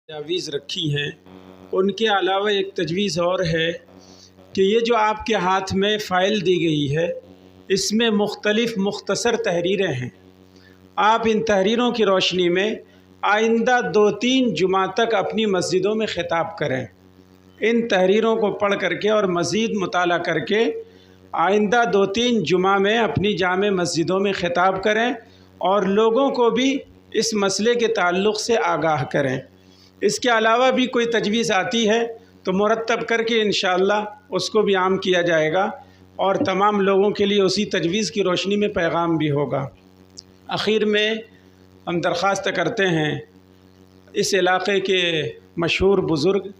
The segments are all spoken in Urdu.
تجاویز رکھی ہیں، ان کے علاوہ ایک تجویز اور ہے کہ یہ جو آپ کے ہاتھ میں فائل دی گئی ہے اس میں مختلف مختصر تحریریں ہیں۔ آپ ان تحریروں کی روشنی میں آئندہ 2-3 جمعہ تک اپنی مسجدوں میں خطاب کریں۔ ان تحریروں کو پڑھ کر کے اور مزید مطالعہ کر کے آئندہ 2-3 جمعہ میں اپنی جامع مسجدوں میں خطاب کریں اور لوگوں کو بھی اس مسئلے کے تعلق سے آگاہ کریں۔ اس کے علاوہ بھی کوئی تجویز آتی ہے تو مرتب کر کے انشاءاللہ اس کو بھی عام کیا جائے گا اور تمام لوگوں کے لیے اسی تجویز کی روشنی میں پیغام بھی ہوگا۔ آخر میں ہم درخواست کرتے ہیں اس علاقے کے مشہور بزرگ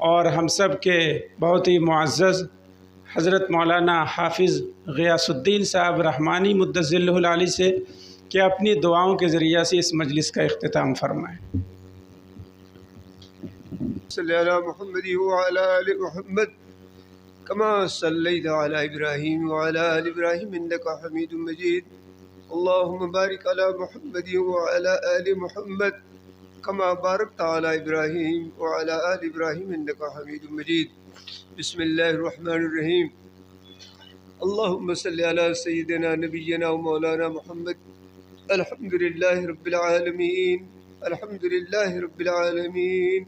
اور ہم سب کے بہت ہی معزز حضرت مولانا حافظ غیاث الدین صاحب رحمانی مدث ظلہ العالی سے کہ اپنی دعاؤں کے ذریعہ سے اس مجلس کا اختتام فرمائیں۔ صلی علی محمد وعلی آل محمد کما صلیت علی ابراہیم وعلی آل ابراہیم انک حمید مجید اللہم بارک علی محمد وعلی آل محمد کما بارکت علی ابراہیم وعلی آل ابراہیم انک حمید مجید۔ بسم اللہ الرحمن الرحیم۔ اللہم صلی علی سیدنا نبینا و مولانا محمد۔ الحمدللہ رب العالمین، الحمدللہ رب العالمین،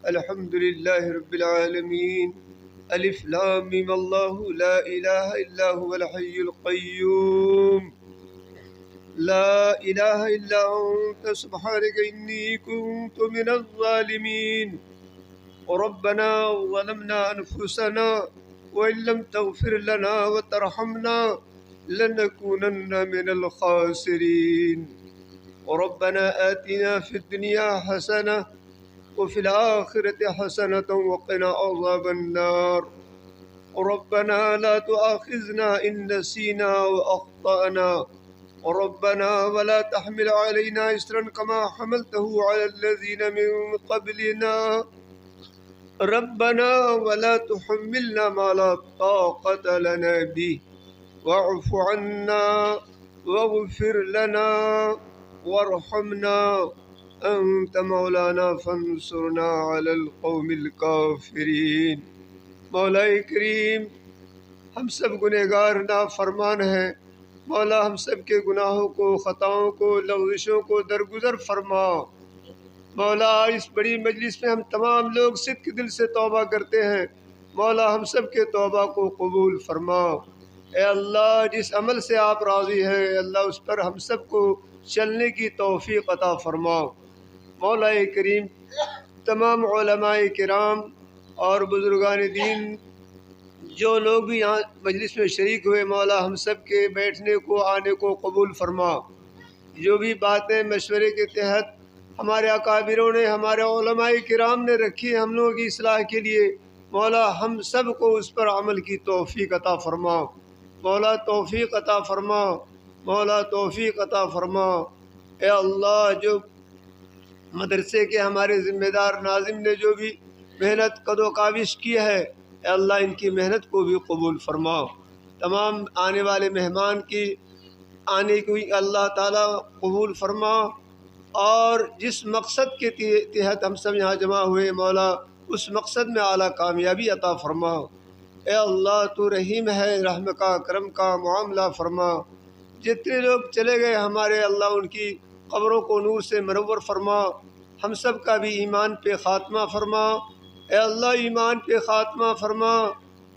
الحمدللہ رب العالمین۔ الف لام میم اللہ لا الہ الا هو الحی القیوم لا الہ الا انت سبحانک انی کنت من الظالمین۔ ربنا ظلمنا انفسنا وان لم تغفر لنا وترحمنا لنکونن من الخاسرین۔ ربنا آتنا فی الدنیا حسنہ وفي الآخرة حسنة وقنا عذاب النار۔ ربنا لا تؤاخذنا إن نسينا وأخطأنا ربنا ولا تحمل علينا إصرا كما حملته على الذين من قبلنا ربنا ولا تحملنا ما لا طاقة لنا به واعف عنا واغفر لنا وارحمنا انت مولانا فانصرنا علی القوم الکافرین۔ مولا کریم، ہم سب گنہگار نافرمان ہیں، مولا ہم سب کے گناہوں کو، خطاؤں کو، لغزشوں کو درگزر فرما۔ مولا اس بڑی مجلس میں ہم تمام لوگ صدق دل سے توبہ کرتے ہیں، مولا ہم سب کے توبہ کو قبول فرما۔ اے اللہ، جس عمل سے آپ راضی ہیں اے اللہ اس پر ہم سب کو چلنے کی توفیق عطا فرما۔ مولا کریم، تمام علماء کرام اور بزرگان دین جو لوگ بھی یہاں مجلس میں شریک ہوئے، مولا ہم سب کے بیٹھنے کو، آنے کو قبول فرما۔ جو بھی باتیں مشورے کے تحت ہمارے اکابروں نے، ہمارے علماء کرام نے رکھی ہم لوگوں کی اصلاح کے لیے، مولا ہم سب کو اس پر عمل کی توفیق عطا فرما۔ مولا توفیق عطا فرما، مولا توفیق عطا فرما۔ اے اللہ، جو مدرسے کے ہمارے ذمہ دار ناظم نے جو بھی محنت قد و کاوش کی ہے، اے اللہ ان کی محنت کو بھی قبول فرما۔ تمام آنے والے مہمان کی آنے کو اللہ تعالیٰ قبول فرما، اور جس مقصد کے تحت ہم سب یہاں جمع ہوئے مولا اس مقصد میں اعلیٰ کامیابی عطا فرما۔ اے اللہ، تو رحیم ہے، رحم کا، کرم کا معاملہ فرما۔ جتنے لوگ چلے گئے ہمارے اللہ ان کی قبروں کو نور سے منور فرما، ہم سب کا بھی ایمان پہ خاتمہ فرما۔ اے اللہ، ایمان پہ خاتمہ فرما۔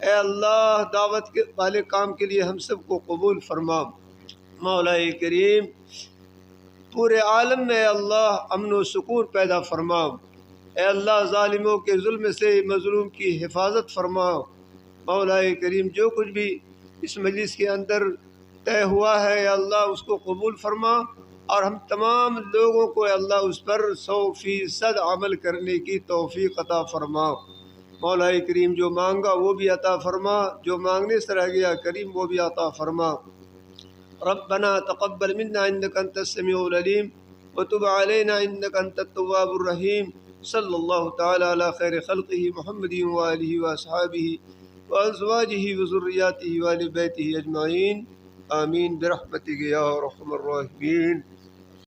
اے اللہ، دعوت کے والے کام کے لیے ہم سب کو قبول فرما۔ مولا کریم، پورے عالم میں اے اللہ امن و سکون پیدا فرما۔ اے اللہ، ظالموں کے ظلم سے مظلوم کی حفاظت فرما۔ مولا کریم، جو کچھ بھی اس مجلس کے اندر طے ہوا ہے اے اللہ اس کو قبول فرما، اور ہم تمام لوگوں کو اے اللہ اس پر 100% عمل کرنے کی توفیق عطا فرما۔ مولا کریم، جو مانگا وہ بھی عطا فرما، جو مانگنے سے رہ گیا کریم وہ بھی عطا فرما۔ ربنا تقبل منا انک انت السمیع العلیم وتب علینا انک انت التواب الرحیم۔ صلی اللہ تعالی علی خیر خلقہ محمد وآلہ واصحابہ وازواجہ وذریاتہ وآل بیتہ اجمعین، آمین برحمتک یا ارحم الراحمین۔